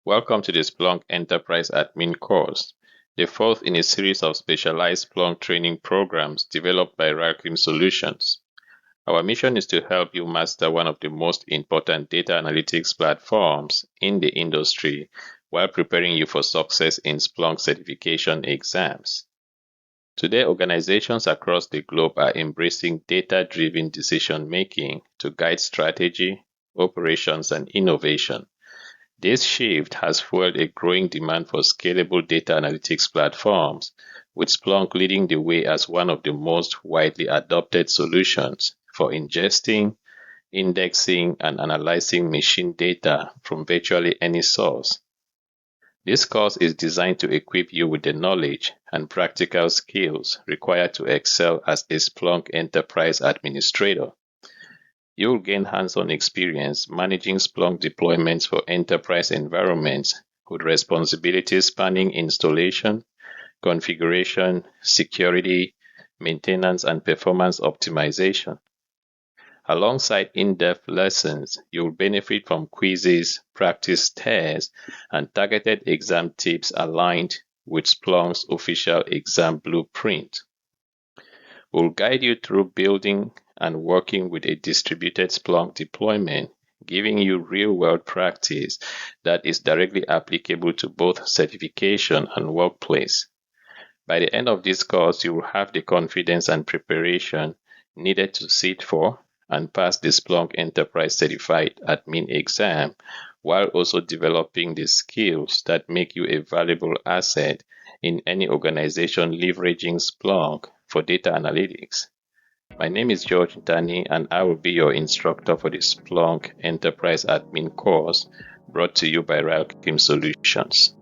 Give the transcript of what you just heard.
Welcome to the Splunk Enterprise Admin course, the fourth in a series of specialized Splunk training programs developed by RylKim Solutions. Our mission is to help you master one of the most important data analytics platforms in the industry while preparing you for success in Splunk certification exams. Today, organizations across the globe are embracing data-driven decision-making to guide strategy, operations, and innovation. This shift has fueled a growing demand for scalable data analytics platforms, with Splunk leading the way as one of the most widely adopted solutions for ingesting, indexing, and analyzing machine data from virtually any source. This course is designed to equip you with the knowledge and practical skills required to excel as a Splunk Enterprise Administrator. You'll gain hands-on experience managing Splunk deployments for enterprise environments with responsibilities spanning installation, configuration, security, maintenance, and performance optimization. Alongside in-depth lessons, you'll benefit from quizzes, practice tests, and targeted exam tips aligned with Splunk's official exam blueprint. We'll guide you through building and working with a distributed Splunk deployment, giving you real-world practice that is directly applicable to both certification and workplace. By the end of this course, you will have the confidence and preparation needed to sit for and pass the Splunk Enterprise Certified Admin exam, while also developing the skills that make you a valuable asset in any organization leveraging Splunk for data analytics. My name is George Dani, and I will be your instructor for the Splunk Enterprise Admin course brought to you by RylKim Solutions.